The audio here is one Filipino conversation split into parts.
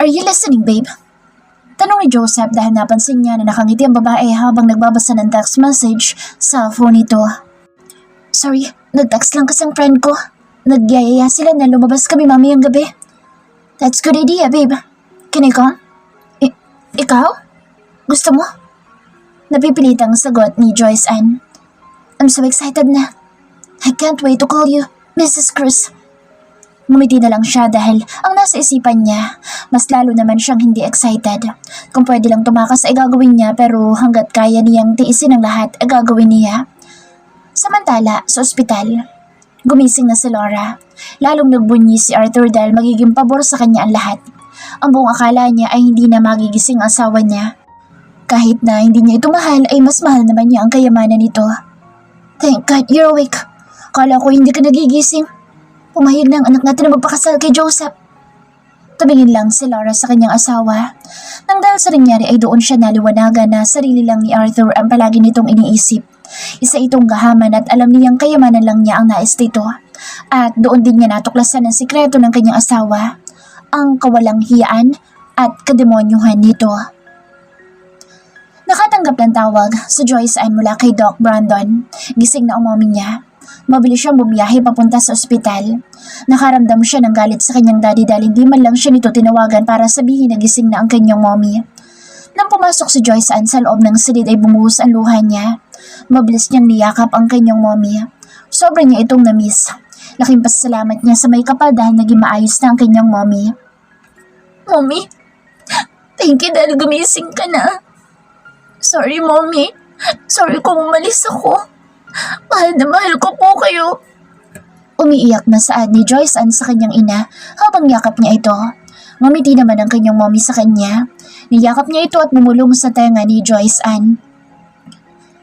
Are you listening, babe? Tanong ni Joseph dahil napansin niya na nakangiti ang babae habang nagbabasa ng text message sa phone nito. Sorry, nag-text lang kasi ang friend ko. Nagyayaya sila na lumabas kami mamayang gabi. That's good idea, babe. Can I come? Ikaw? Gusto mo? Napipilitang sagot ni Joyce Ann. I'm so excited na. I can't wait to call you, Mrs. Cruz. Ngumiti na lang siya dahil ang nasa isipan niya, mas lalo naman siyang hindi excited. Kung pwede lang tumakas ay gagawin niya pero hanggat kaya niyang tiisin ang lahat ay gagawin niya. Samantala, sa ospital, gumising na si Laura. Lalong nagbunyi si Arthur dahil magiging pabor sa kanya ang lahat. Ang buong akala niya ay hindi na magigising ang asawa niya. Kahit na hindi niya ito mahal ay mas mahal naman niya ang kayamanan nito. Thank God you're awake. Kala ko hindi ka nagigising. Pumahig na ang anak natin na magpakasal kay Joseph. Tumingin lang si Laura sa kanyang asawa. Nang dahil sa nangyari ay doon siya naliwanagan na sarili lang ni Arthur ang palagi nitong iniisip. Isa itong gahaman at alam niyang kayamanan lang niya ang nais dito. At doon din niya natuklasan ang sikreto ng kanyang asawa. Ang kawalang hiyaan at kademonyuhan nito. Nakatanggap ng tawag si Joyce Ann mula kay Doc Brandon. Gising na umamin niya. Mabilis siyang bumiyahe papunta sa ospital. Nakaramdam siya ng galit sa kanyang daddy dahil hindi man lang siya nito tinawagan para sabihin na gising na ang kanyang mommy. Nang pumasok si Joyce Ann sa loob ng silid ay bumuhos ang luha niya. Mabilis niyang niyakap ang kanyang mommy. Sobrang niya itong na-miss. Laking pasasalamat niya sa may kapal dahil naging maayos na ang kanyang mommy. Mommy, thank you dahil gumising ka na. Sorry, mommy. Sorry kung umalis ako. Mahal na mahal ko po kayo. Umiiyak na saad ni Joyce Ann sa kanyang ina habang yakap niya ito. Ngumiti naman ang kanyang mommy sa kanya. Niyakap niya ito at bumulong sa tenga ni Joyce Ann.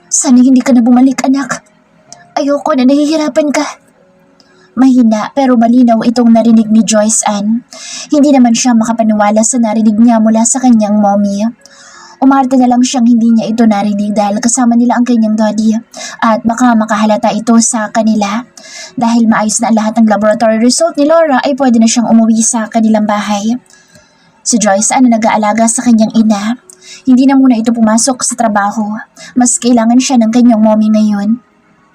Sana hindi ka na bumalik, anak. Ayoko na nahihirapan ka. Mahina pero malinaw itong narinig ni Joyce Ann. Hindi naman siya makapaniwala sa narinig niya mula sa kanyang mommy. Umarte na lang siyang hindi niya ito narinig dahil kasama nila ang kanyang daddy at baka makahalata ito sa kanila. Dahil maayos na lahat ng laboratory result ni Laura ay pwede na siyang umuwi sa kanilang bahay. Si Joyce Ann na nag-aalaga sa kanyang ina. Hindi na muna ito pumasok sa trabaho. Mas kailangan siya ng kanyang mommy ngayon.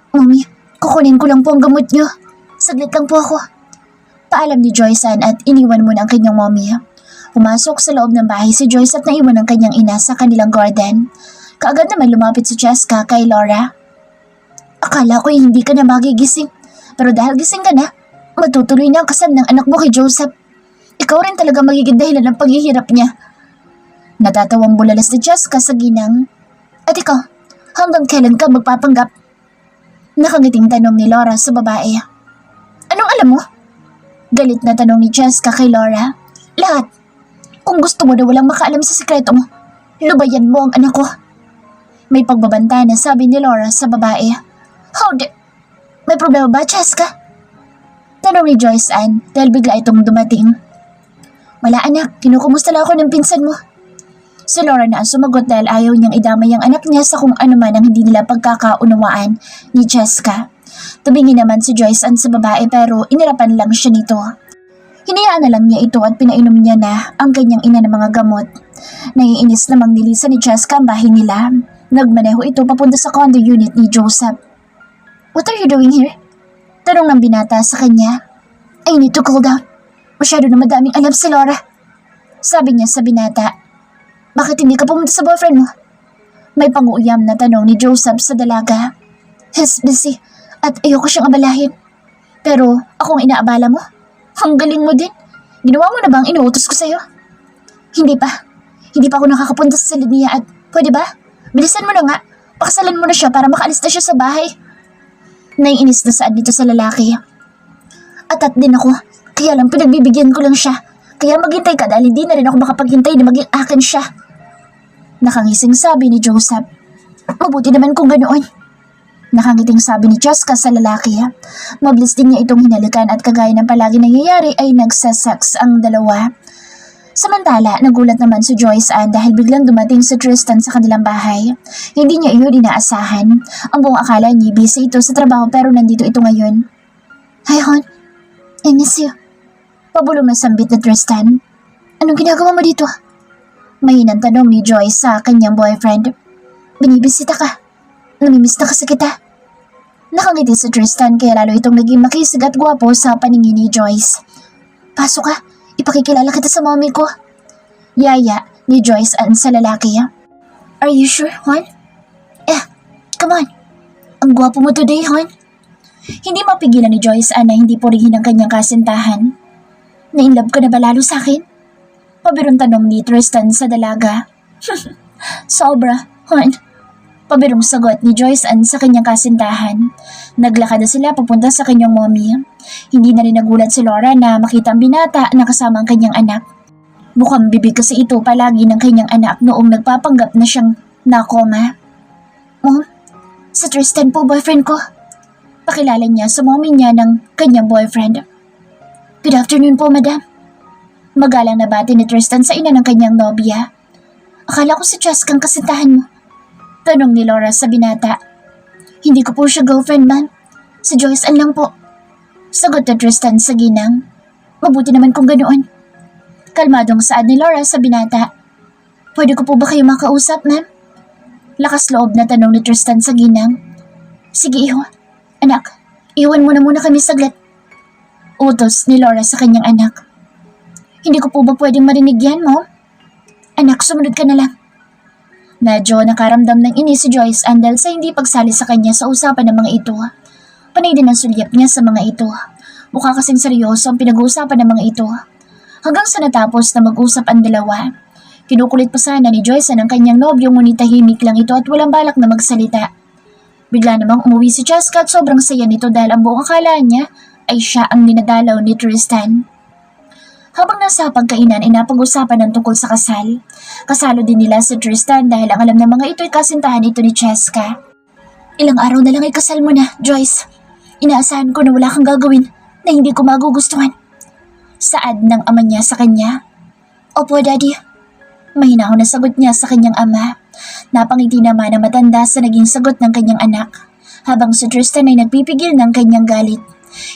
Mommy, kukunin ko lang po ang gamot niyo. Saglit lang po ako. Paalam ni Joyce Ann at iniwan muna ang kanyang mommy. Pumasok sa loob ng bahay si Joyce at naiwan ang kanyang ina sa kanilang garden. Kaagad naman lumapit si Cheska kay Laura. Akala ko hindi ka na magigising. Pero dahil gising ka na, matutuloy na ang kasal ng anak mo kay Joseph. Ikaw rin talaga magiging dahilan ng paghihirap niya. Natatawang bulalas ni Cheska sa ginang. At ikaw, hanggang kailan ka magpapanggap? Nakangiting tanong ni Laura sa babae. Anong alam mo? Galit na tanong ni Cheska kay Laura. Lahat. Kung gusto mo na walang makaalam sa sikreto mo, lubayan mo ang anak ko. May pagbabanta na sabi ni Laura sa babae. Hold it. May problema ba, Cheska? Tanong ni Joyce Ann dahil bigla itong dumating. Wala anak, kinukumusta lang ako ng pinsan mo. Si Laura na ang sumagot dahil ayaw niyang idamay ang anak niya sa kung ano man ang hindi nila pagkakaunawaan ni Cheska. Tumingin naman si Joyce Ann sa babae pero inirapan lang siya nito. Hinayaan na lang niya ito at pinainom niya na ang kanyang ina ng mga gamot. Naiinis namang nilisan ni Cheska ang bahay nila. Nagmaneho ito papunta sa condo unit ni Joseph. What are you doing here? Tanong ng binata sa kanya. I need to cool down. Masyado na madaming alam si Laura. Sabi niya sa binata. Bakit hindi ka pumunta sa boyfriend mo? May panguuyam na tanong ni Joseph sa dalaga. He's busy at ayoko siyang abalahin. Pero akong inaabala mo? Ang galing mo din. Ginawa mo na ba ang inuutos ko sa'yo? Hindi pa. Hindi pa ako nakakapunta sa salid niya at pwede ba? Bilisan mo na nga. Pakasalan mo na siya para makaalis na siya sa bahay. Naiinis na saad dito sa lalaki. Atat din ako. Kaya lang pinagbibigyan ko lang siya. Kaya maghintay ka dahil hindi na rin ako makapaghintay na maging akin siya. Nakangising sabi ni Joseph. Mabuti naman kung ganoon. Nakangiting sabi ni Cheska sa lalaki. Mabilis din niya itong hinalikan at kagaya ng palagi nangyayari ay nagsasex ang dalawa. Samantala, nagulat naman si Joyce Ann dahil biglang dumating si Tristan sa kanilang bahay. Hindi niya iyon inaasahan. Ang buong akala niya busy ito sa trabaho pero nandito ito ngayon. Hi, hon. I miss you. Pabulong na sambit ni Tristan. Anong ginagawa mo dito? Mahinang tanong ni Joyce sa kanyang boyfriend. Binibisita ka. Namimiss na kasi kita. Nakangiti si Tristan kaya lalo itong naging makisig at gwapo sa paningin ni Joyce. Pasok ka, ipakikilala kita sa mommy ko. Yaya ni Joyce sa lalaki. Are you sure, hon? Come on. Ang gwapo mo today, hon. Hindi mapigilan ni Joyce na hindi purihin ang kanyang kasintahan. Na-inlove ka na ba lalo sa akin? Pabirong tanong ni Tristan sa dalaga. Sobra, hon. Pabirong sagot ni Joyce sa kanyang kasintahan. Naglakad na sila papunta sa kanyang mommy. Hindi na rin nagulat si Laura na makita ang binata na kasama ang kanyang anak. Mukhang bibig kasi ito palagi ng kanyang anak noong nagpapanggap na siyang nakoma. Mom, si Tristan po boyfriend ko. Pakilala niya sa mommy niya ng kanyang boyfriend. Good afternoon po, madam. Magalang na bati ni Tristan sa ina ng kanyang nobya. Akala ko si Cheska ang kasintahan mo. Tanong ni Laura sa binata. Hindi ko po siya girlfriend, ma'am. Si Joyce Ann lang po. Sagot ni Tristan sa ginang. Mabuti naman kung ganoon. Kalmadong saad ni Laura sa binata. Pwede ko po ba kayo makausap, ma'am? Lakas loob na tanong ni Tristan sa ginang. Sige, iho. Anak, iwan mo na muna kami saglit. Utos ni Laura sa kanyang anak. Hindi ko po ba pwedeng marinig yan, Mom? Anak, sumunod ka na lang. Medyo nakaramdam ng inis si Joyce dahil sa hindi pagsali sa kanya sa usapan ng mga ito. Panay din ang sulyap niya sa mga ito. Mukha kasing seryoso ang pinag-uusapan ng mga ito. Hanggang sa natapos na mag-usap ang dalawa. Kinukulit pa sana ni Joyce ang kanyang nobyo ngunit tahimik lang ito at walang balak na magsalita. Bigla namang umuwi si Cheska at sobrang saya nito dahil ang buong akala niya ay siya ang ninadalaw ni Tristan. Habang nasa pagkainan ay napag-usapan ng tungkol sa kasal. Kasalo din nila si Tristan dahil ang alam ng mga ito ay kasintahan ito ni Cheska. Ilang araw na lang ay kasal mo na, Joyce. Inaasahan ko na wala kang gagawin na hindi ko magugustuhan. Saad ng ama niya sa kanya. Opo, Daddy. Mahinahon na sagot niya sa kanyang ama. Napangiti naman ang matanda sa naging sagot ng kanyang anak. Habang si Tristan ay nagpipigil ng kanyang galit.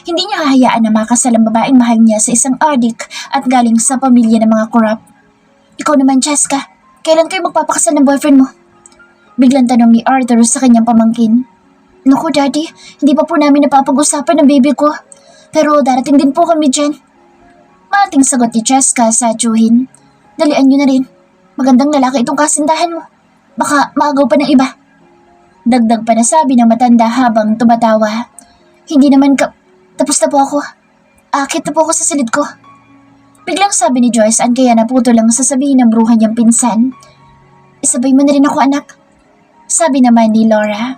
Hindi niya hahayaan na makasal ang babaeng mahal niya sa isang adik at galing sa pamilya ng mga korap. Ikaw naman, Cheska, kailan kayo magpapakasal ng boyfriend mo? Biglang tanong ni Arthur sa kanyang pamangkin. Naku, Daddy, hindi pa po namin napapag-usapan ng baby ko. Pero darating din po kami dyan. Maating sagot ni Cheska sa tsuhin. Dalian niyo na rin. Magandang lalaki itong kasintahan mo. Baka maagaw pa ng iba. Dagdag pa na sabi ng matanda habang tumatawa. Hindi naman tapos na po ako. Akit na po ako sa silid ko. Biglang sabi ni Joyce kaya naputo lang sasabihin ng bruha niyang pinsan. Isabay mo na rin ako, anak. Sabi naman ni Laura.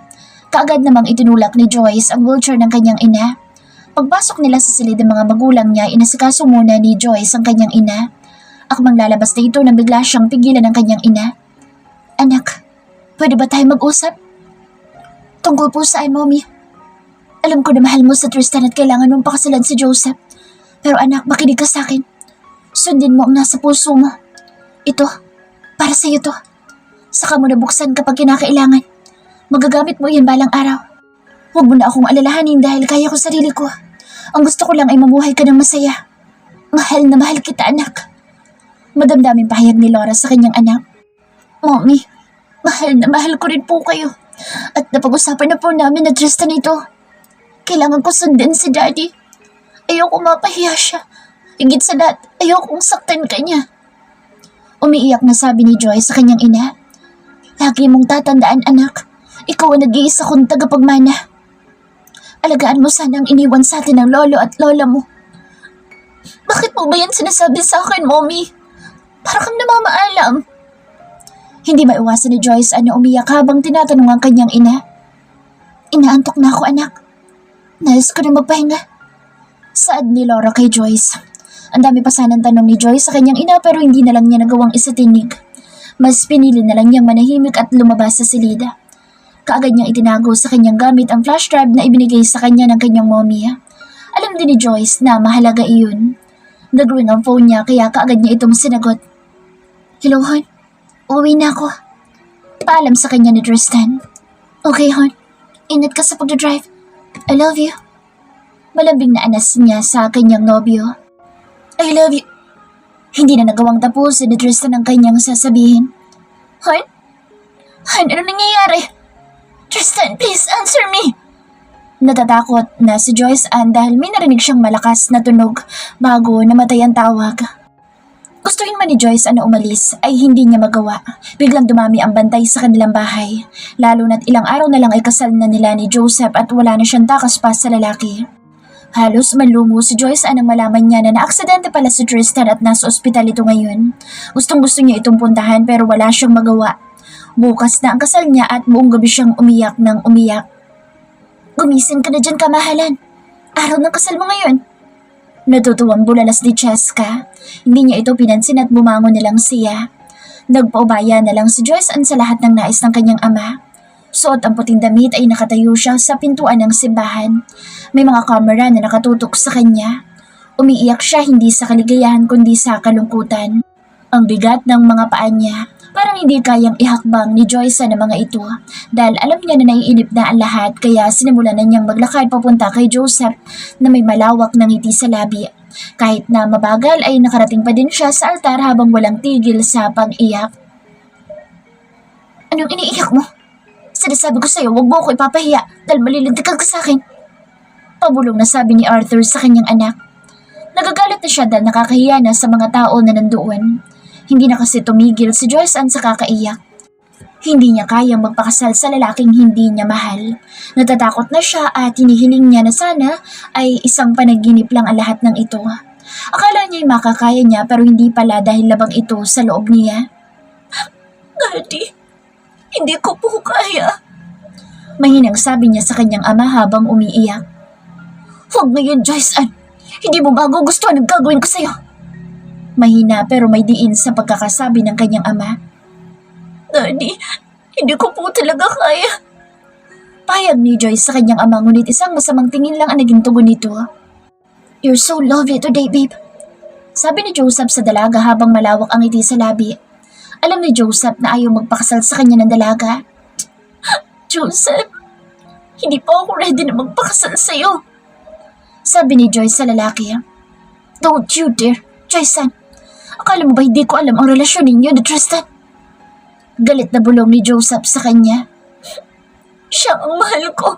Kaagad namang itinulak ni Joyce ang wheelchair ng kanyang ina. Pagpasok nila sa silid ng mga magulang niya, inasikaso muna ni Joyce ang kanyang ina. Akmang lalabas na ito nang bigla siyang pigilan ng kanyang ina. Anak, pwede ba tayo mag-usap? Tungkol po saan, Mommy? Alam ko na mahal mo sa Tristan at kailangan mong pakasalan si Joseph. Pero anak, makinig ka sa akin. Sundin mo ang nasa puso mo. Ito, para sa'yo to. Saka mo nabuksan kapag kinakailangan. Magagamit mo yan balang araw. Huwag mo na akong alalahanin dahil kaya ko sarili ko. Ang gusto ko lang ay mamuhay ka ng masaya. Mahal na mahal kita, anak. Madamdaming pahayag ni Laura sa kanyang anak. Mommy, mahal na mahal ko rin po kayo. At napag-usapan na po namin na Tristan ito. Kailangan ko sundin si Daddy. Ayoko mapahiya siya. Higit sa lahat, ayokong saktan ka niya. Umiiyak na sabi ni Joy sa kanyang ina. Lagi mong tatandaan, anak. Ikaw ang nag-iisa kong tagapagmana. Alagaan mo sana ang iniwan sa atin ng lolo at lola mo. Bakit mo ba yan sinasabi sa akin, Mommy? Para kang namamaalam. Hindi maiwasan ni Joyce na umiyak habang tinatanong ang kanyang ina. Inaantok na ako, anak. Nais ko na magpahinga. Saad ni Laura kay Joyce. Ang dami pa sanang tanong ni Joyce sa kanyang ina pero hindi na lang niya nagawang isatinig. Mas pinili na lang niyang manahimik at lumabas sa silida. Kaagad niyang itinago sa kanyang gamit ang flash drive na ibinigay sa kanya ng kanyang mommy. Alam din ni Joyce na mahalaga iyon. Nag-ring ang phone niya kaya kaagad niya itong sinagot. Hello, hon. Uwi na ako. Paalam sa kanya ni Tristan. Okay, hon. Ingat ka sa pagdadrive. I love you. Malambing na anas niya sa kanyang nobyo. I love you. Hindi na nagawang tapusin ni Tristan ang kanyang sasabihin. Han? Han, ano nangyayari? Tristan, please answer me! Natatakot na si Joyce Ann dahil may narinig siyang malakas na tunog bago namatay ang tawag. Gustuhin man ni Joyce na umalis ay hindi niya magawa. Biglang dumami ang bantay sa kanilang bahay. Lalo na't ilang araw na lang ay kasal na nila ni Joseph at wala na siyang takas pa sa lalaki. Halos manlumo si Joyce nang malaman niya na naaksidente pala si Tristan at nasa ospital ito ngayon. Gustong gusto niya itong puntahan pero wala siyang magawa. Bukas na ang kasal niya at buong gabi siyang umiyak ng umiyak. Gumising ka na dyan, kamahalan. Araw ng kasal mo ngayon. Natutuwang bulalas ni Cheska. Hindi niya ito pinansin at bumangon na lang siya. Nagpaubaya na lang si Joyce Ann sa lahat ng nais ng kanyang ama. Suot ang puting damit ay nakatayo siya sa pintuan ng simbahan. May mga kamera na nakatutok sa kanya. Umiiyak siya hindi sa kaligayahan kundi sa kalungkutan. Ang bigat ng mga paa niya. Parang hindi kayang ihakbang ni Joyce ng mga ito dahil alam niya na naiinip na ang lahat kaya sinimulan na niyang maglakad papunta kay Joseph na may malawak na ngiti sa labi. Kahit na mabagal ay nakarating pa din siya sa altar habang walang tigil sa pag-iyak. Anong iniiyak mo? Sinasabi ko sa'yo huwag mo ako ipapahiya dahil malilintikan ka sa akin. Pabulong na sabi ni Arthur sa kanyang anak. Nagagalit na siya dahil nakakahiya na sa mga tao na nandoon. Hindi na kasi tumigil si Joyce Ann sa kakaiyak. Hindi niya kayang magpakasal sa lalaking hindi niya mahal. Natatakot na siya at hinihiling niya na sana ay isang panaginip lang ang lahat ng ito. Akala niya ay makakaya niya pero hindi pala dahil labang ito sa loob niya. Daddy, hindi ko po kaya. Mahinang sabi niya sa kanyang ama habang umiiyak. Huwag ngayon, Joyce Ann. Hindi mo magugustuhan ang gagawin ko sa'yo. Mahina pero may diin sa pagkakasabi ng kanyang ama. Daddy, hindi ko po talaga kaya. Payag ni Joyce sa kanyang ama ngunit isang masamang tingin lang ang naging tugon nito. You're so lovely today, babe. Sabi ni Joseph sa dalaga habang malawak ang ngiti sa labi. Alam ni Joseph na ayaw magpakasal sa kanya ng dalaga. Joseph, hindi pa ako ready na magpakasal sa'yo. Sabi ni Joyce sa lalaki. Don't you dare, Joyce Ann. Akala mo ba hindi ko alam ang relasyon ninyo ni Tristan? Galit na bulong ni Joseph sa kanya. Siya ang mahal ko.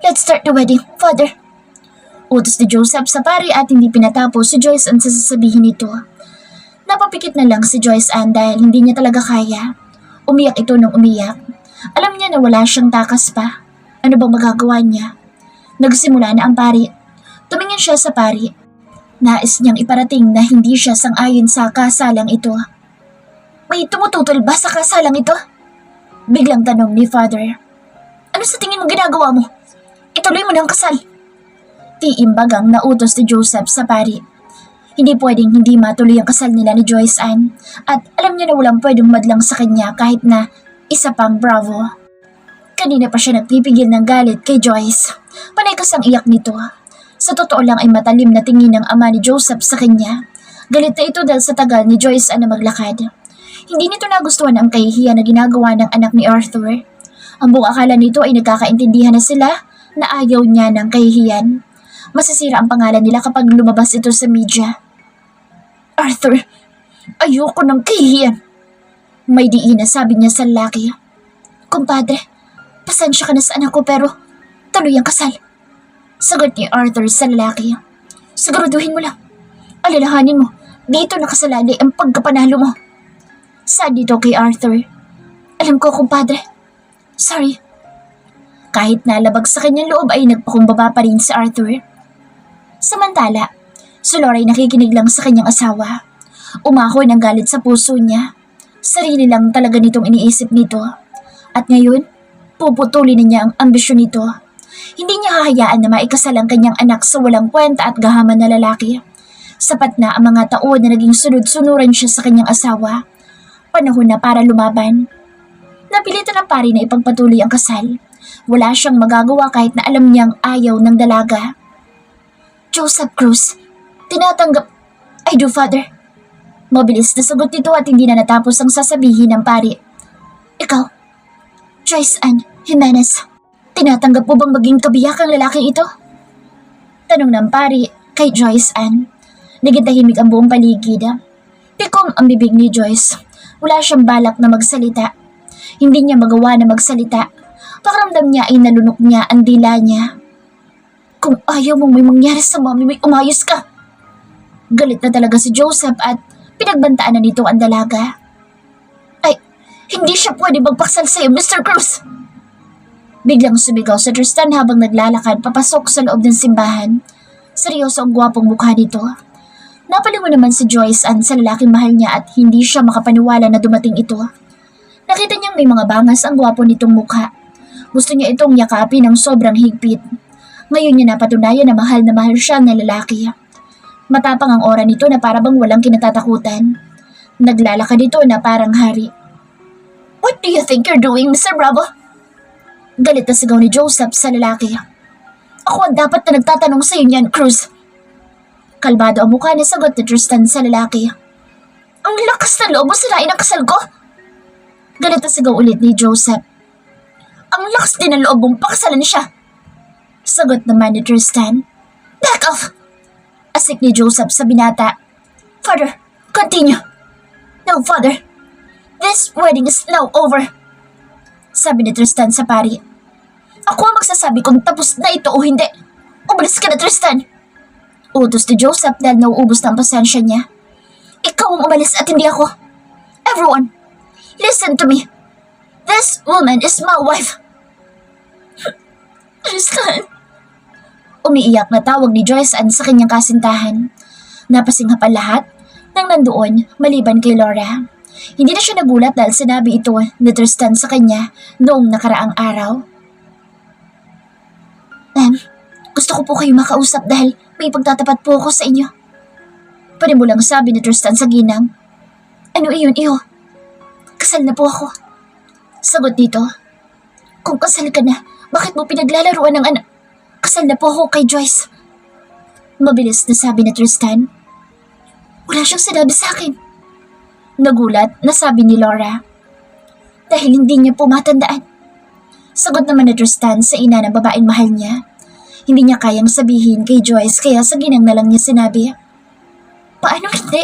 Let's start the wedding, Father. Utos ni Joseph sa pari at hindi pinatapos si Joyce Ann sa sasabihin nito. Napapikit na lang si Joyce Ann dahil hindi niya talaga kaya. Umiyak ito nung umiyak. Alam niya na wala siyang takas pa. Ano bang magagawa niya? Nagsimula na ang pari. Tumingin siya sa pari. Nais niyang iparating na hindi siya sang-ayon sa kasalang ito. May tumututol ba sa kasalang ito? Biglang tanong ni Father. Ano sa tingin mo ginagawa mo? Ituloy mo na ang kasal. Tiimbagang nautos ni Joseph sa pari. Hindi pwedeng hindi matuloy ang kasal nila ni Joyce Ann at alam niya na walang pwedeng madlang sa kanya kahit na isa pang bravo. Kanina pa siya nagpipigil ng galit kay Joyce. Panay kasang iyak nito. Sa totoo lang ay matalim na tingin ng ama ni Joseph sa kanya. Galit na ito dahil sa tagal ni Joyce Ann na maglakad. Hindi nito nagustuhan ang kahihiyan na ginagawa ng anak ni Arthur. Ang buong akala nito ay nagkakaintindihan na sila na ayaw niya ng kahihiyan. Masisira ang pangalan nila kapag lumabas ito sa media. Arthur, ayoko ng kahihiyan. May diin na sabi niya sa lalaki. Kumpadre, pasensya ka na sa anak ko pero tuloy ang kasal. Sagot ni Arthur sa lalaki. Siguraduhin mo lang. Alalahanin mo, dito nakasalalay ang pagkapanalo mo. Sad dito kay Arthur. Alam ko, kumpadre. Sorry. Kahit nalabag sa kanyang loob ay nagpakumbaba pa rin si Arthur. Samantala, si Laura ay nakikinig lang sa kanyang asawa. Umahon ang galit sa puso niya. Sarili lang talaga nitong iniisip nito. At ngayon, puputulin na niya ang ambisyon nito. Hindi niya hahayaan na maikasal ang kanyang anak sa walang kwenta at gahaman na lalaki. Sapat na ang mga taon na naging sunod-sunuran siya sa kanyang asawa. Panahon na para lumaban. Napilitan ng pari na ipagpatuloy ang kasal. Wala siyang magagawa kahit na alam niyang ayaw ng dalaga. Joseph Cruz, tinatanggap. I do, Father. Mabilis na sagot nito at hindi na natapos ang sasabihin ng pari. Ikaw, Joyce Ann Jimenez, tinatanggap mo bang maging kabiyak ang lalaking ito? Tanong ng pari kay Joyce Ann. Naging tahimik ang buong paligid. ang bibig ni Joyce. Wala siyang balak na magsalita. Hindi niya magawa na magsalita. Pakiramdam niya ay nalunok niya ang dila niya. Kung ayaw mong may mangyari sa mami, may umayos ka. Galit na talaga si Joseph at pinagbantaan na nito ang dalaga. Ay, hindi siya pwede magpaksal sa'yo, Mr. Cruz. Biglang sumigaw si Tristan habang naglalakad papasok sa loob ng simbahan. Seryoso ang gwapong mukha nito. Napalingon naman si Joyce Ann sa lalaking mahal niya at hindi siya makapaniwala na dumating ito. Nakita niyang may mga bangas ang gwapo nitong mukha. Gusto niya itong yakapin ng sobrang higpit. Ngayon niya napatunayan na mahal siya ng lalaki. Matapang ang aura nito na parabang walang kinatatakutan. Naglalakad ito na parang hari. What do you think you're doing, Mr. Bravo? Galit na sigaw ni Joseph sa lalaki. Ako ang dapat na nagtatanong sa iyo niyan, Cruz. Kalmado ang mukha na sagot ni Tristan sa lalaki. Ang lakas na loob mo sirain ang kasal ko. Galit na sigaw ulit ni Joseph. Ang lakas din ang loob mong pakasalan siya. Sagot naman ni Tristan. Back off! Asik ni Joseph sa binata. Father, continue. No, Father. This wedding is now over. Sabi ni Tristan sa pari. Ako ang magsasabi kung tapos na ito o hindi. Umalis ka na, Tristan. Utos ni Joseph dahil nauubos na ang pasensya niya. Ikaw ang umalis at hindi ako. Everyone, listen to me. This woman is my wife. Tristan. Umiiyak na tawag ni Joyce Ann sa kanyang kasintahan. Napasinghap ang lahat nang nandoon maliban kay Laura. Hindi na siya nagulat dahil sinabi ito ni Tristan sa kanya noong nakaraang araw. Ma'am, gusto ko po kayo makausap dahil may pagtatapat po ako sa inyo. Panimulang sabi ni Tristan sa ginang. Ano iyon, iho? Kasal na po ako. Sagot dito. Kung kasal ka na, bakit mo pinaglalaruan ng anak? Kasal na po ako kay Joyce. Mabilis na sabi ni Tristan. Wala siyang sinabi sa akin. Nagulat na sabi ni Laura. Dahil hindi niya po matandaan. Sagot naman ni Tristan sa ina ng babaeng mahal niya. Hindi niya kayang sabihin kay Joyce kaya sa ginang na lang niya sinabi. Paano hindi?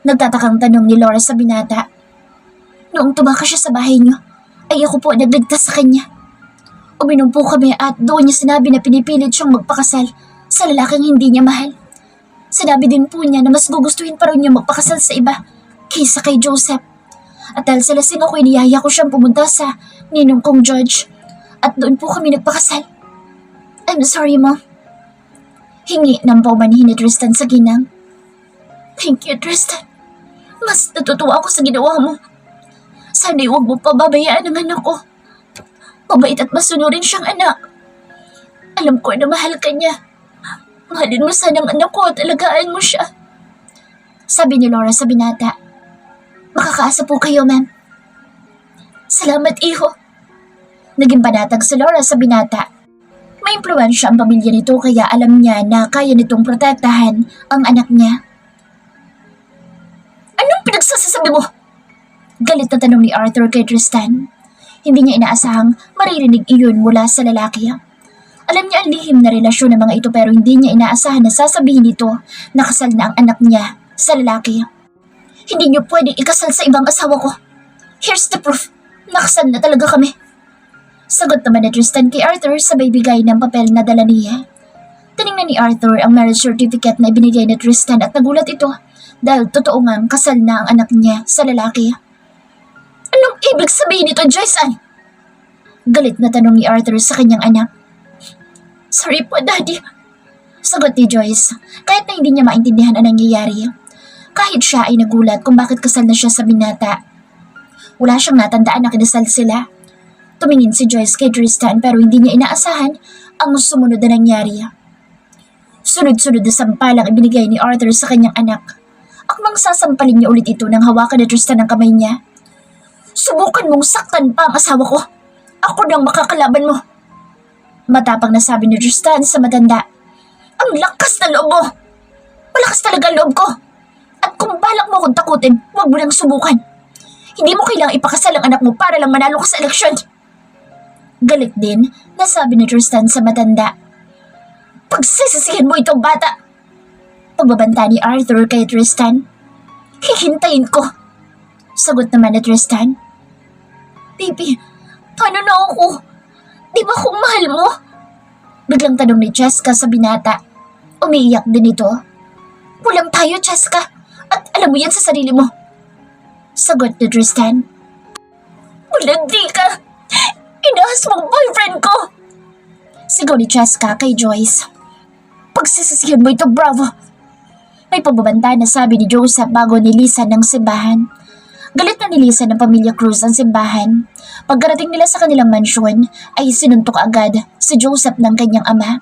Nagtatakang tanong ni Laura sa binata. Noong tumakas siya sa bahay niyo, ay ako po nagligtas sa kanya. Uminom po kami at doon niya sinabi na pinipilit siyang magpakasal sa lalaking hindi niya mahal. Sinabi din po niya na mas gugustuhin pa rin niya magpakasal sa iba kaysa kay Joseph. At dahil sa lasing ako, iniyaya ko siyang pumunta sa ninong kong George. At doon po kami nagpakasal. I'm sorry, Mom. Hingi ng paumanhin ni Tristan sa ginang. Thank you, Tristan. Mas natutuwa ako sa ginawa mo. Sana'y huwag mo pababayaan ang anak ko. Mabait at masunurin siyang anak. Alam ko na mahal ka niya. Mahalin mo sana ang anak ko at alagaan mo siya. Sabi ni Laura sa binata. Makakaasa po kayo, ma'am. Salamat, iho. Naging panatag si Laura sa binata. May impluwensya ang pamilya nito kaya alam niya na kaya nitong protektahan ang anak niya. Anong pinagsasasabi mo? Galit na tanong ni Arthur kay Tristan. Hindi niya inaasahang maririnig iyon mula sa lalaki. Alam niya ang lihim na relasyon ng mga ito pero hindi niya inaasahan na sasabihin nito na kasal na ang anak niya sa lalaki. Hindi niyo pwedeng ikasal sa ibang asawa ko. Here's the proof. Nakasal na talaga kami. Sagot naman ni Tristan kay Arthur sabay bigay ng papel na dala niya. Tinignan ni Arthur ang marriage certificate na ibinigay ni Tristan at nagulat ito dahil totoo ngang kasal na ang anak niya sa lalaki. Anong ibig sabihin nito, Joyce Ann? Galit na tanong ni Arthur sa kanyang anak. Sorry po, Daddy. Sagot ni Joyce, kahit na hindi niya maintindihan ang nangyayari. Kahit siya ay nagulat kung bakit kasal na siya sa binata. Wala siyang natandaan na kinasal sila. Tumingin si Joyce kay Tristan pero hindi niya inaasahan ang sumunod na nangyari. Sunod-sunod na sampalang ibinigay ni Arthur sa kanyang anak. Akmang sasampalin niya ulit ito nang hawakan ni Tristan ang kamay niya. Subukan mong saktan pa ang asawa ko. Ako nang makakalaban mo. Matapang na sabi ni Tristan sa matanda. Ang lakas na loob mo. Malakas talaga loob ko. At kung balak mo akong takutin, huwag mo nang subukan. Hindi mo kailangang ipakasal ang anak mo para lang manalo ka sa eleksyon. Galit din na sabi ni Tristan sa matanda. Pagsisisihin mo itong bata. Pagbabanta ni Arthur kay Tristan. Hihintayin ko. Sagot naman ni Tristan. Baby, paano na ako? Di ba kung mahal mo? Biglang tanong ni Cheska sa binata. Umiiyak din ito. Kulang tayo, Cheska. At alam mo yan sa sarili mo. Sagot ni Tristan. Walang di ka. Inahas mong boyfriend ko. Sigaw ni Cheska kay Joyce. Pagsisisihan mo ito, Bravo. May pagbabanta na sabi ni Joseph bago nilisan ng simbahan. Galit na nilisan ng pamilya Cruz ang simbahan. Pagkarating nila sa kanilang mansyon ay sinuntok agad si Joseph ng kanyang ama.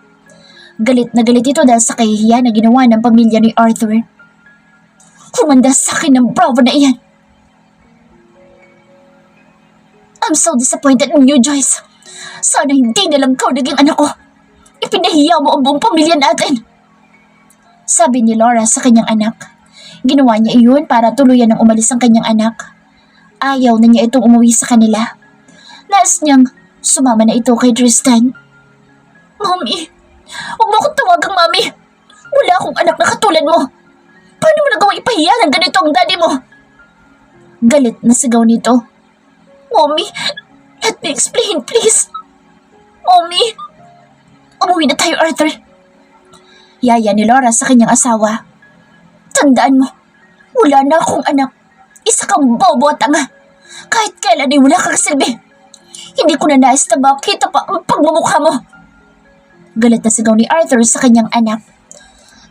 Galit na galit ito dahil sa kahihiyan na ginawa ng pamilya ni Arthur. Humanda sa akin ng Bravo na iyan. I'm so disappointed in you, Joyce. Sana hindi na lang ikaw naging anak ko. Ipinahiya mo ang buong pamilya natin. Sabi ni Laura sa kanyang anak. Ginawa niya iyon para tuluyan ng umalis ang kanyang anak. Ayaw na niya itong umuwi sa kanila. Nais niyang sumama na ito kay Tristan. Mommy, huwag mo akong tawagang Mommy. Wala akong anak na katulad mo. Paano mo nagawang ipahiya ng ganito ang daddy mo? Galit na sigaw nito. Mommy, let me explain, please. Mommy, umuwi na tayo, Arthur. Yaya ni Laura sa kanyang asawa. Tandaan mo, wala na akong anak. Isa kang bobo at tanga. Kahit kailan ay wala kang silbi. Hindi ko na nais na makita pa ang pagmumukha mo. Galit na sigaw ni Arthur sa kanyang anak.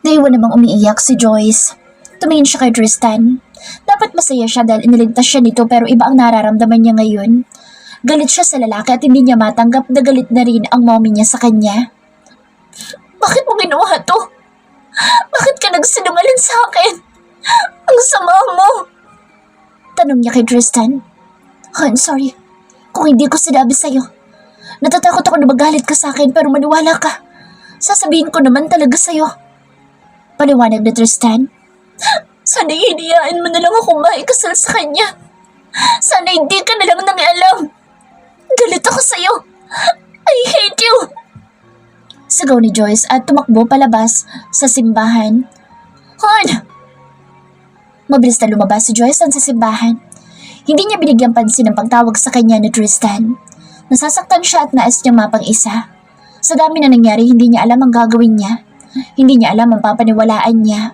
Naiwan namang umiiyak si Joyce. Tumingin siya kay Tristan. Dapat masaya siya dahil iniligtas siya nito pero iba ang nararamdaman niya ngayon. Galit siya sa lalaki at hindi niya matanggap na galit na rin ang mommy niya sa kanya. Bakit mo ginawa to? Bakit ka nagsinungaling sa akin? Ang sama mo! Tanong niya kay Tristan. I'm sorry kung hindi ko sinabi sa'yo. Natatakot ako na magalit ka sa akin pero maniwala ka. Sasabihin ko naman talaga sa'yo. Paliwanag ni Tristan. Sana hinayaan mo na lang akong maikasal sa kanya. Sana hindi ka na lang nangialam. Galit ako sa'yo. I hate you! Sigaw ni Joyce at tumakbo palabas sa simbahan. Hon! Mabilis na lumabas si Joyce sa simbahan. Hindi niya binigyang pansin ang pagtawag sa kanya ni Tristan. Nasasaktan siya at nais niyang mapang-isa. Sa dami na nangyari, hindi niya alam ang gagawin niya. Hindi niya alam ang papaniwalaan niya.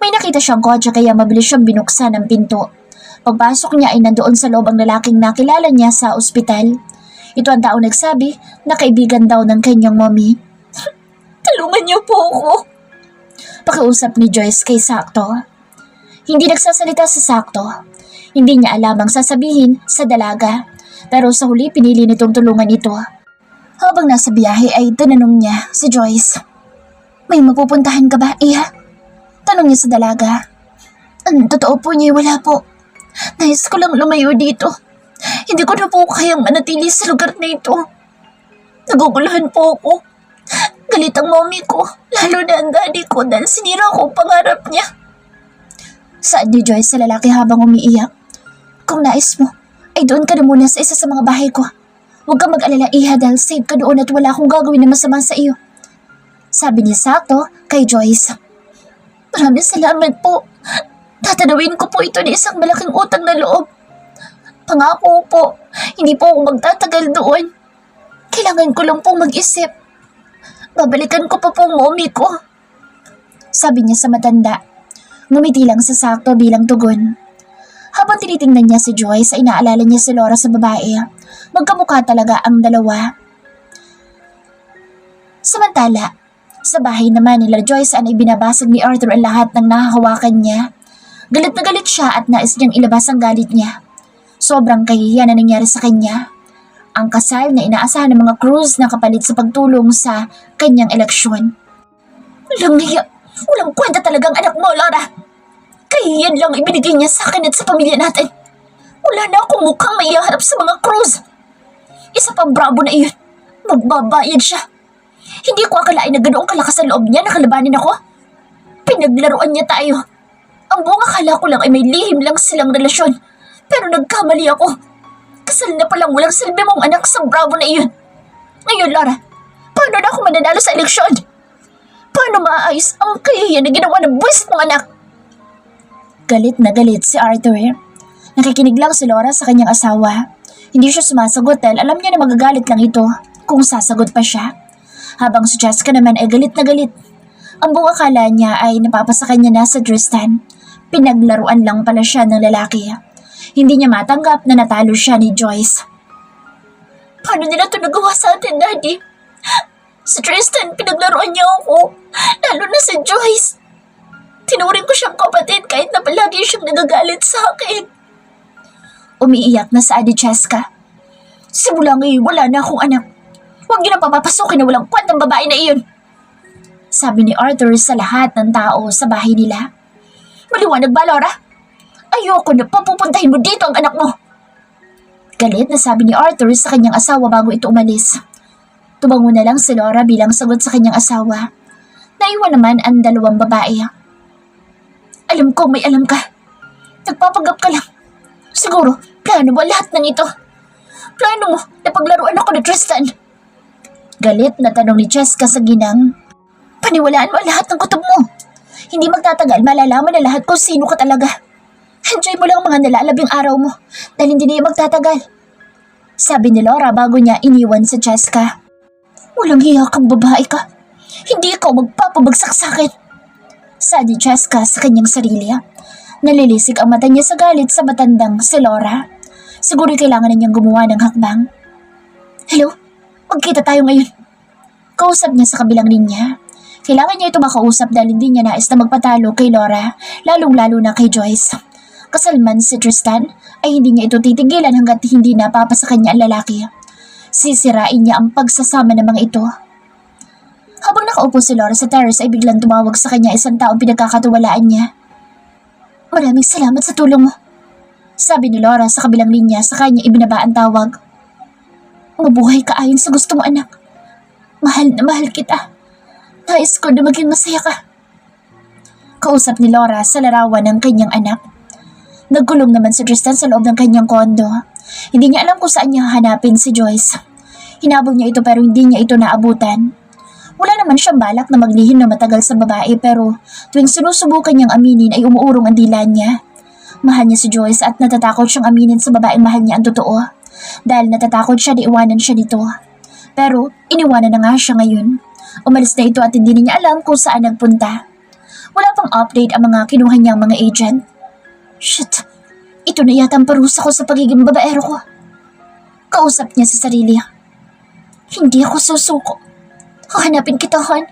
May nakita siyang kotse kaya mabilis siyang binuksan ang pinto. Pagpasok niya ay nandoon sa loob ang lalaking nakilala niya sa ospital. Ito ang taong nagsabi na kaibigan daw ng kanyang mommy. Tulungan niyo po ako. Pakiusap ni Joyce kay Sakto. Hindi nagsasalita sa Sakto. Hindi niya alam ang sasabihin sa dalaga. Pero sa huli pinili nitong tulungan ito. Habang nasa biyahe ay tinanong niya si Joyce. May mapupuntahan ka ba, Iha? Tanong niya sa dalaga. Ang totoo po niya wala po. Nais ko lang lumayo dito. Hindi ko na po kayang manatili sa lugar na ito. Naguguluhan po ako. Galit ang mommy ko, lalo na ang daddy ko dahil sinira ko ang pangarap niya. Saad ni Joyce sa lalaki habang umiiyak. Kung nais mo, ay doon ka na muna sa isa sa mga bahay ko. Huwag kang mag-alala, Iha, dahil safe ka doon at wala akong gagawin na masama sa iyo. Sabi niya Sakto kay Joyce. Maraming salamat po. Tatanawin ko po ito ni isang malaking utang na loob. Pangako po, hindi po ako magtatagal doon. Kailangan ko lang pong mag-isip. Babalikan ko pa po ang mommy ko. Sabi niya sa matanda. Ngumiti lang sa Sakto bilang tugon. Habang tinitingnan niya si Joyce ay naalala niya si Laura sa babae. Magkamukha talaga ang dalawa. Samantala, sa bahay naman nila Joyce ay binabasag ni Arthur ang lahat ng nahahawakan niya. Galit na galit siya at nais niyang ilabas ang galit niya. Sobrang kahihiyan na nangyari sa kanya. Ang kasal na inaasahan ng mga Cruz na kapalit sa pagtulong sa kanyang eleksyon. Walang kwenta talagang anak mo, Laura. Kahihiyan lang ibinigay niya sa akin at sa pamilya natin. Wala na akong mukhang maiharap sa mga Cruz. Isa pang Bravo na iyon. Magbabayad siya. Hindi ko akalain na ganoong kalakas ang loob niya na kalabanin ako. Pinaglaruan niya tayo. Ang buong akala ko lang ay may lihim lang silang relasyon. Pero nagkamali ako. Kasal na palang walang silbi mong anak sa Bravo na iyon. Ngayon, Laura, paano na ako mananalo sa eleksyon? Paano maaayos ang kahihiyan na ginawa ng buwisit mong anak? Galit na galit si Arthur. Nakikinig lang si Laura sa kanyang asawa. Hindi siya sumasagot dahil alam niya na magagalit lang ito kung sasagot pa siya. Habang si Jessica naman ay galit na galit. Ang buong akala niya ay napapasa kanya na sa Tristan. Pinaglaruan lang pala siya ng lalaki. Hindi niya matanggap na natalo siya ni Joyce. Paano nila ito nagawa sa atin, Daddy? Si Tristan, pinaglaruan niya ako. Lalo na si Joyce. Tinuring ko siyang kapatid kahit na palagi siyang nagagalit sa akin. Umiiyak na sa Jessica. Simula ngayon, wala na akong anak. Huwag niyo na papapasukin na walang kwentang babae na iyon. Sabi ni Arthur sa lahat ng tao sa bahay nila. Maliwanag ba, Laura? Ayoko na papupuntahin mo dito ang anak mo. Galit na sabi ni Arthur sa kanyang asawa bago ito umalis. Tumango na lang si Laura bilang sagot sa kanyang asawa. Naiwan naman ang dalawang babae. Alam ko may alam ka. Nagpapagap ka lang. Siguro, plano mo lahat ng ito. Plano mo na paglaruan ako ni Tristan. Galit na tanong ni Jessica sa ginang. Paniwalaan mo lahat ng kutob mo. Hindi magtatagal, malalaman na lahat kung sino ka talaga. Enjoy mo lang ang mga nalalabing araw mo dahil hindi na yung magtatagal. Sabi ni Laura bago niya iniwan sa Jessica. Walang hiya kang babae ka. Hindi ikaw magpapabagsak sa akin. Sabi ni Jessica sa kanyang sarili. Nalilisik ang mata niya sa galit sa matandang si Laura. Siguro kailangan na niyang gumawa ng hakbang. Hello? Magkita tayo ngayon. Kausap niya sa kabilang linya. Kailangan niya ito makausap dahil hindi niya nais na magpatalo kay Laura, lalong-lalo na kay Joyce. Kasalman si Tristan ay hindi niya ito titigilan hanggat hindi napapa sa kanya ang lalaki. Sisirain niya ang pagsasama ng mga ito. Habang nakaupo si Laura sa terrace ay biglang tumawag sa kanya isang taong pinagkakatiwalaan niya. Maraming salamat sa tulong mo. Sabi ni Laura sa kabilang linya sa kanya ibinaba ang tawag. Mabuhay ka ayon sa gusto mo, anak. Mahal na mahal kita. Nais ko na maging masaya ka. Kausap ni Laura sa larawan ng kanyang anak. Nagkulong naman si Tristan sa loob ng kanyang kondo. Hindi niya alam kung saan niya hahanapin si Joyce. Hinabol niya ito pero hindi niya ito naabutan. Wala naman siyang balak na maglihim na matagal sa babae pero tuwing sinusubukan niyang aminin ay umuurong ang dila niya. Mahal niya si Joyce at natatakot siyang aminin sa babaeng mahal niya ang totoo dahil natatakot siya na iwanan siya nito. Pero iniwanan na nga siya ngayon. Umalis na ito at hindi niya alam kung saan nagpunta. Wala pang update ang mga kinuha niyang mga agent. Shit, ito na yata ang parusa ko sa pagiging babaero ko. Kausap niya sa sarili. Hindi ako susuko. Hahanapin kita, Han.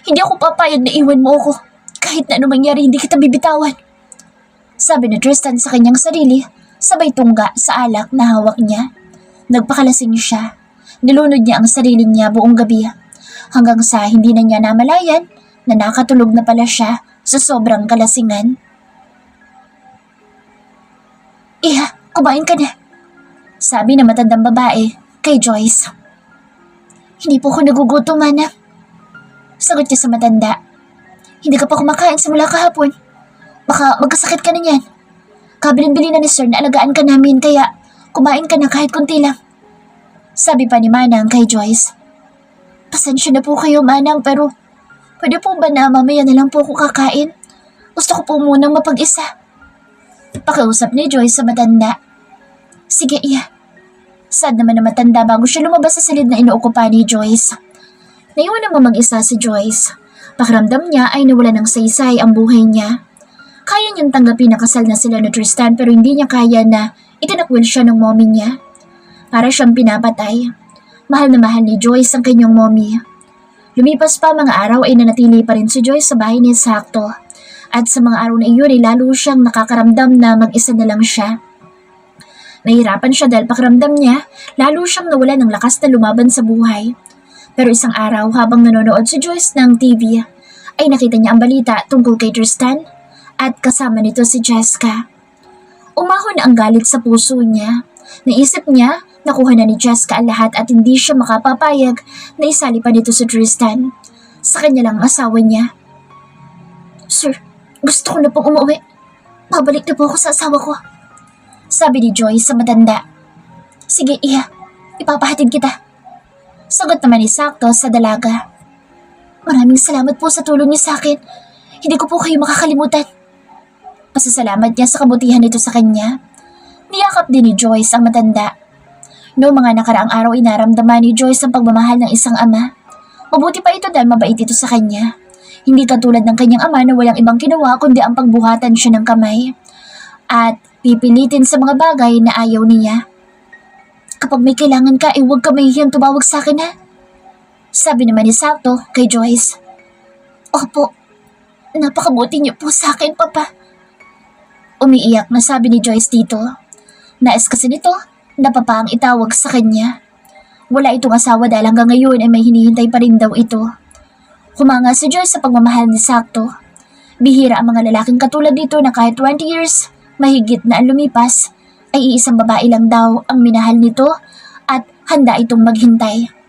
Hindi ako papayag na iwan mo ako. Kahit na anong mangyari, hindi kita bibitawan. Sabi ni Tristan sa kanyang sarili, sabay tungga sa alak na hawak niya. Nagpakalasing siya. Nilunod niya ang sarili niya buong gabi. Hanggang sa hindi na niya namalayan na nakatulog na pala siya sa sobrang kalasingan. Iha, kumain ka na. Sabi na matandang babae kay Joyce. Hindi po ako nagugutom, mana. Sagot niya sa matanda. Hindi ka pa kumakain simula kahapon. Baka magkasakit ka na niyan. Kabilin-bili na ni Sir na alagaan ka namin kaya kumain ka na kahit kunti lang. Sabi pa ni Manang kay Joyce. Pasensya na po kayo, Manang, pero pwede po ba na mamaya na lang po ako kakain? Gusto ko po munang mapag-isa. Pakiusap ni Joyce sa matanda. Sige, iya. Sad naman na matanda bago siya lumabas sa silid na inuukupa ni Joyce. Naiwan naman mag-isa si Joyce. Pakiramdam niya ay nawala ng saysay ang buhay niya. Kaya niyang tanggapin na kasal na sila ni Tristan pero hindi niya kaya na itinakwil siya ng mommy niya. Para siyang pinapatay. Mahal na mahal ni Joyce ang kanyang mommy. Lumipas pa mga araw ay nanatili pa rin si Joyce sa bahay ni Sakto. At sa mga araw na iyon ay lalo siyang nakakaramdam na mag-isa na lang siya. Nahirapan siya dahil pakiramdam niya, lalo siyang nawala ng lakas na lumaban sa buhay. Pero isang araw habang nanonood si Joyce ng TV, ay nakita niya ang balita tungkol kay Tristan at kasama nito si Jessica. Umahon ang galit sa puso niya. Naisip niya, nakuha na ni Jessica ang lahat at hindi siya makapapayag na isali pa nito si Tristan. Sa kanya lang asawa niya. Sir, gusto ko na pong umuwi. Babalik na po ako sa asawa ko. Sabi ni Joyce sa matanda. Sige, iha. Ipapahatid kita. Sagot naman ni Sakto sa dalaga. Maraming salamat po sa tulong niyo sa akin. Hindi ko po kayo makakalimutan. pasasalamat niya sa kabutihan nito sa kanya. Niyakap din ni Joyce ang matanda. Noong mga nakaraang araw ay naramdaman ni Joyce ang pagmamahal ng isang ama. Mabuti pa ito dahil mabait ito sa kanya. Hindi katulad ng kanyang ama na walang ibang ginawa kundi ang pagbuhatan siya ng kamay. At pipilitin sa mga bagay na ayaw niya. Kapag may kailangan ka, huwag ka mahihiyang tumawag sa akin, ha? Sabi naman ni Salto kay Joyce. Opo, napakabuti niyo po sa akin, Papa. Umiiyak na sabi ni Joyce dito. Nais kasi nito na Papa ang itawag sa kanya. Wala itong asawa dahil hanggang ngayon ay may hinihintay pa rin daw ito. Humanga si Joyce sa pagmamahal ni Salto. Bihira ang mga lalaking katulad dito na kahit 20 years, mahigit na ang lumipas, ay iisang babae lang daw ang minahal nito at handa itong maghintay.